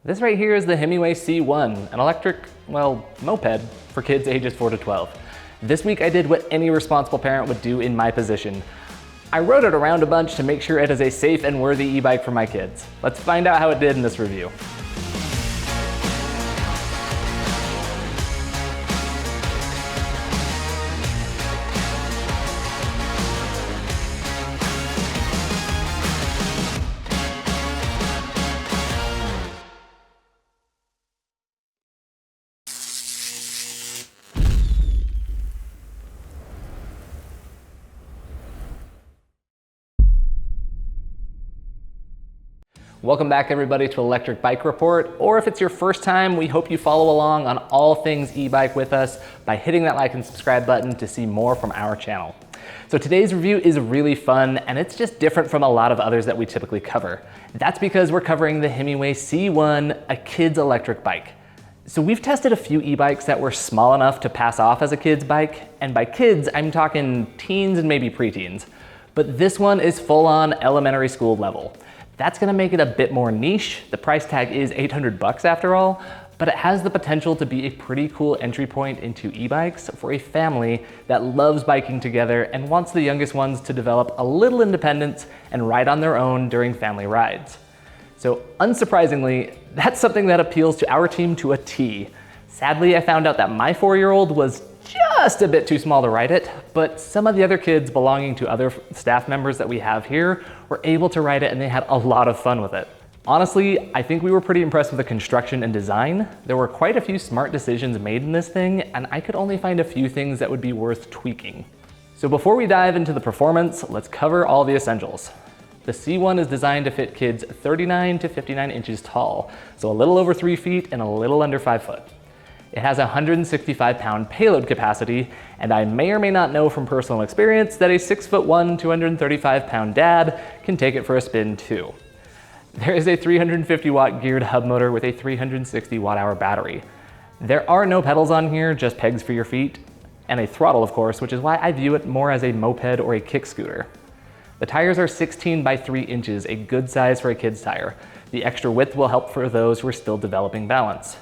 This right here is the Himiway C1, an electric, well, moped for kids ages 4 to 12. This week I did what any responsible parent would do in my position. I rode it around a bunch to make sure it is a safe and worthy e-bike for my kids. Let's find out how it did in this review. Welcome back everybody to Electric Bike Report, or if it's your first time, we hope you follow along on all things e-bike with us by hitting that like and subscribe button to see more from our channel. So today's review is really fun, and it's just different from a lot of others that we typically cover. That's because we're covering the Himiway C1, a kid's electric bike. So we've tested a few e-bikes that were small enough to pass off as a kid's bike, and by kids, I'm talking teens and maybe preteens. But this one is full-on elementary school level. That's gonna make it a bit more niche. The price tag is $800 after all, but it has the potential to be a pretty cool entry point into e-bikes for a family that loves biking together and wants the youngest ones to develop a little independence and ride on their own during family rides. So unsurprisingly, that's something that appeals to our team to a T. Sadly, I found out that my 4-year-old was just a bit too small to ride it, but some of the other kids belonging to other staff members that we have here were able to ride it, and they had a lot of fun with it. Honestly, I think we were pretty impressed with the construction and design. There were quite a few smart decisions made in this thing, and I could only find a few things that would be worth tweaking. So before we dive into the performance, let's cover all the essentials. The C1 is designed to fit kids 39 to 59 inches tall, so a little over 3 feet and a little under 5 foot. It has a 165-pound payload capacity, and I may or may not know from personal experience that a 6'1", 235-pound dad can take it for a spin too. There is a 350-watt geared hub motor with a 360 watt-hour battery. There are no pedals on here, just pegs for your feet, and a throttle of course, which is why I view it more as a moped or a kick scooter. The tires are 16 by 3 inches, a good size for a kid's tire. The extra width will help for those who are still developing balance.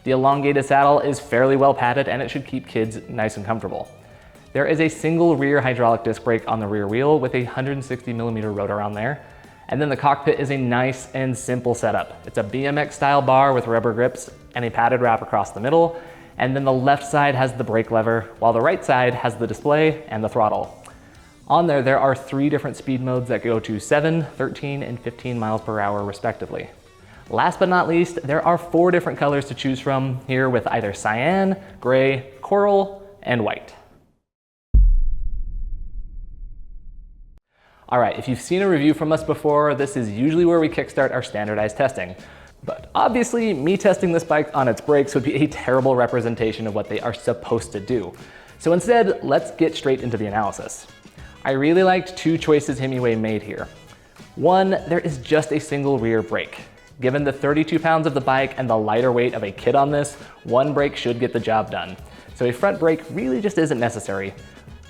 The elongated saddle is fairly well padded, and it should keep kids nice and comfortable. There is a single rear hydraulic disc brake on the rear wheel with a 160mm rotor on there. And then the cockpit is a nice and simple setup. It's a BMX style bar with rubber grips and a padded wrap across the middle. And then the left side has the brake lever, while the right side has the display and the throttle. On there are 3 different speed modes that go to 7, 13, and 15 miles per hour respectively. Last but not least, there are 4 different colors to choose from here with either cyan, gray, coral, and white. All right, if you've seen a review from us before, this is usually where we kickstart our standardized testing. But obviously, me testing this bike on its brakes would be a terrible representation of what they are supposed to do. So instead, let's get straight into the analysis. I really liked 2 choices Himiway made here. 1, there is just a single rear brake. Given the 32 pounds of the bike and the lighter weight of a kid on this, 1 brake should get the job done. So a front brake really just isn't necessary.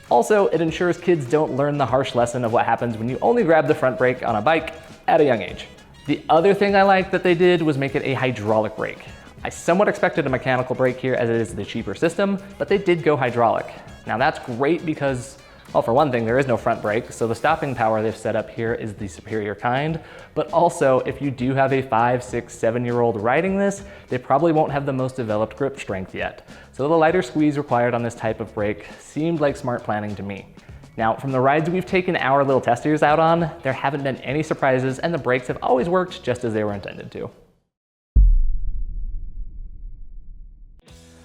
Also, it ensures kids don't learn the harsh lesson of what happens when you only grab the front brake on a bike at a young age. The other thing I liked that they did was make it a hydraulic brake. I somewhat expected a mechanical brake here as it is the cheaper system, but they did go hydraulic. Now that's great because, well, for one thing, there is no front brake, so the stopping power they've set up here is the superior kind. But also, if you do have a 5, 6, 7-year-old riding this, they probably won't have the most developed grip strength yet. So the lighter squeeze required on this type of brake seemed like smart planning to me. Now, from the rides we've taken our little testers out on, there haven't been any surprises, and the brakes have always worked just as they were intended to.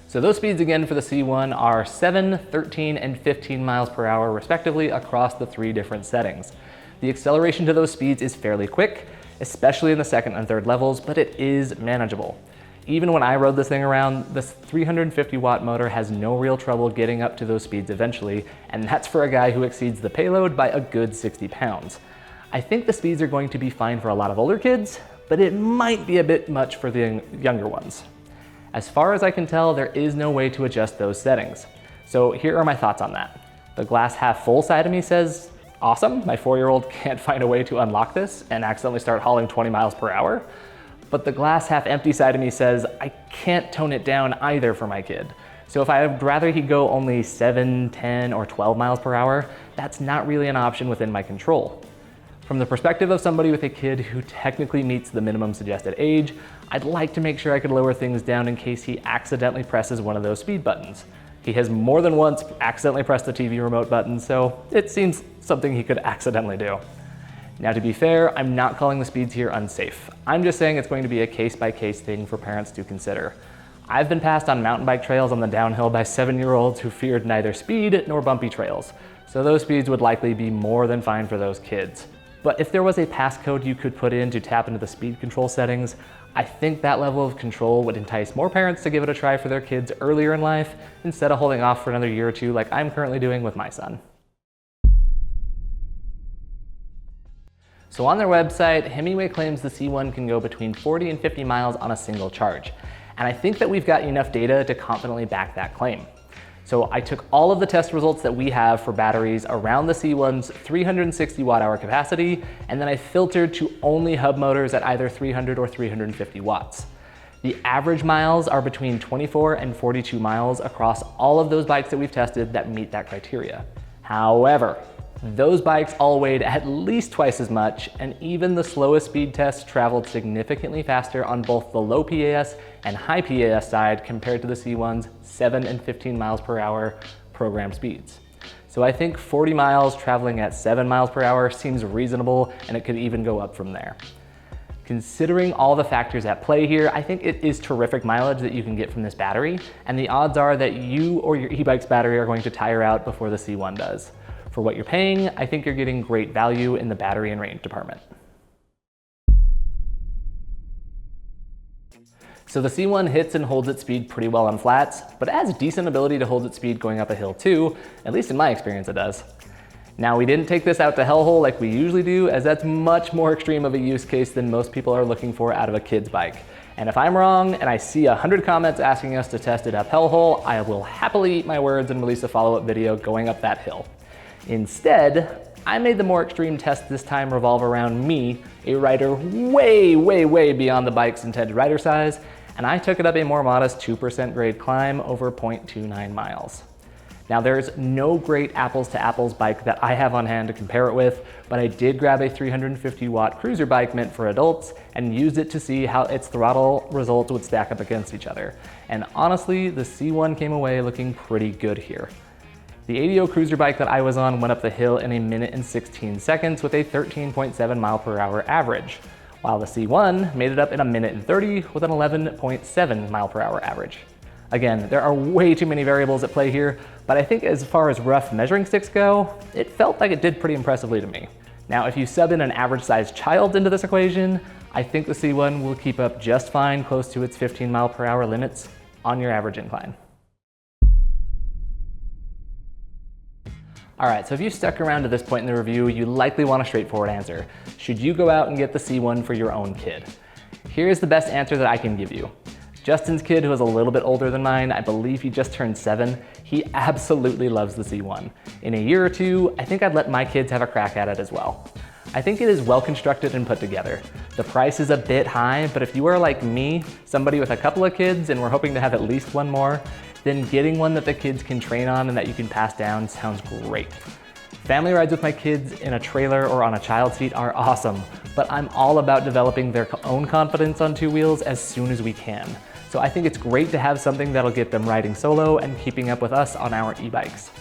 So those speeds again for the C1 are 7, 13, and 15 miles per hour respectively across the 3 different settings. The acceleration to those speeds is fairly quick, especially in the 2nd and 3rd levels, but it is manageable. Even when I rode this thing around, this 350 watt motor has no real trouble getting up to those speeds eventually, and that's for a guy who exceeds the payload by a good 60 pounds. I think the speeds are going to be fine for a lot of older kids, but it might be a bit much for the younger ones. As far as I can tell, there is no way to adjust those settings. So here are my thoughts on that. The glass half full side of me says, awesome, my 4-year-old can't find a way to unlock this and accidentally start hauling 20 miles per hour. But the glass half empty side of me says I can't tone it down either for my kid. So if I would rather he go only 7, 10, or 12 miles per hour, that's not really an option within my control. From the perspective of somebody with a kid who technically meets the minimum suggested age, I'd like to make sure I could lower things down in case he accidentally presses one of those speed buttons. He has more than once accidentally pressed the TV remote button, so it seems something he could accidentally do. Now, to be fair, I'm not calling the speeds here unsafe. I'm just saying it's going to be a case-by-case thing for parents to consider. I've been passed on mountain bike trails on the downhill by 7-year-olds who feared neither speed nor bumpy trails, so those speeds would likely be more than fine for those kids. But if there was a passcode you could put in to tap into the speed control settings, I think that level of control would entice more parents to give it a try for their kids earlier in life instead of holding off for another year or two like I'm currently doing with my son. So on their website, Himiway claims the C1 can go between 40 and 50 miles on a single charge. And I think that we've got enough data to confidently back that claim. So I took all of the test results that we have for batteries around the C1's 360 watt-hour capacity, and then I filtered to only hub motors at either 300 or 350 watts. The average miles are between 24 and 42 miles across all of those bikes that we've tested that meet that criteria. However, those bikes all weighed at least twice as much, and even the slowest speed tests traveled significantly faster on both the low PAS and high PAS side compared to the C1's 7 and 15 miles per hour programmed speeds. So I think 40 miles traveling at 7 miles per hour seems reasonable, and it could even go up from there. Considering all the factors at play here, I think it is terrific mileage that you can get from this battery, and the odds are that you or your e-bike's battery are going to tire out before the C1 does. For what you're paying, I think you're getting great value in the battery and range department. So the C1 hits and holds its speed pretty well on flats, but it has decent ability to hold its speed going up a hill too, at least in my experience it does. Now, we didn't take this out to hellhole like we usually do, as that's much more extreme of a use case than most people are looking for out of a kid's bike. And if I'm wrong and I see 100 comments asking us to test it up hellhole, I will happily eat my words and release a follow-up video going up that hill. Instead, I made the more extreme test this time revolve around me, a rider way beyond the bike's intended rider size, and I took it up a more modest 2% grade climb over 0.29 miles. Now, there's no great apples to apples bike that I have on hand to compare it with, but I did grab a 350 watt cruiser bike meant for adults and used it to see how its throttle results would stack up against each other. And honestly, the C1 came away looking pretty good here. The ADO cruiser bike that I was on went up the hill in 1 minute and 16 seconds with a 13.7 mile per hour average, while the C1 made it up in 1 minute and 30 with an 11.7 mile per hour average. Again, there are way too many variables at play here, but I think as far as rough measuring sticks go, it felt like it did pretty impressively to me. Now, if you sub in an average sized child into this equation, I think the C1 will keep up just fine close to its 15 mile per hour limits on your average incline. All right, so if you stuck around to this point in the review, you likely want a straightforward answer. Should you go out and get the C1 for your own kid? Here's the best answer that I can give you. Justin's kid, who is a little bit older than mine, I believe he just turned 7, he absolutely loves the C1. In a year or two, I think I'd let my kids have a crack at it as well. I think it is well constructed and put together. The price is a bit high, but if you are like me, somebody with a couple of kids and we're hoping to have at least one more, then getting one that the kids can train on and that you can pass down sounds great. Family rides with my kids in a trailer or on a child seat are awesome, but I'm all about developing their own confidence on two wheels as soon as we can. So I think it's great to have something that'll get them riding solo and keeping up with us on our e-bikes.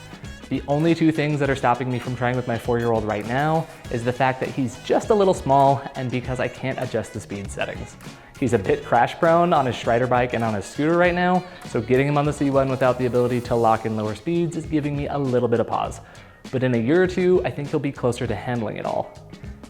The only two things that are stopping me from trying with my 4-year-old right now is the fact that he's just a little small and because I can't adjust the speed settings. He's a bit crash prone on his Strider bike and on his scooter right now, so getting him on the C1 without the ability to lock in lower speeds is giving me a little bit of pause. But in a year or two, I think he'll be closer to handling it all.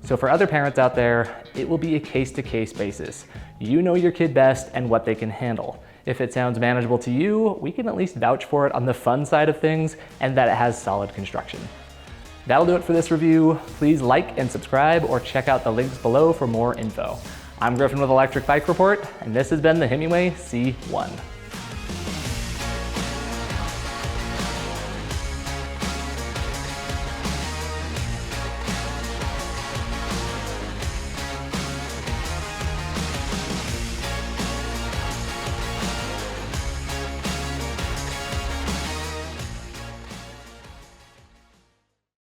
So for other parents out there, it will be a case-to-case basis. You know your kid best and what they can handle. If it sounds manageable to you, we can at least vouch for it on the fun side of things and that it has solid construction. That'll do it for this review. Please like and subscribe or check out the links below for more info. I'm Griffin with Electric Bike Report, and this has been the Himiway C1.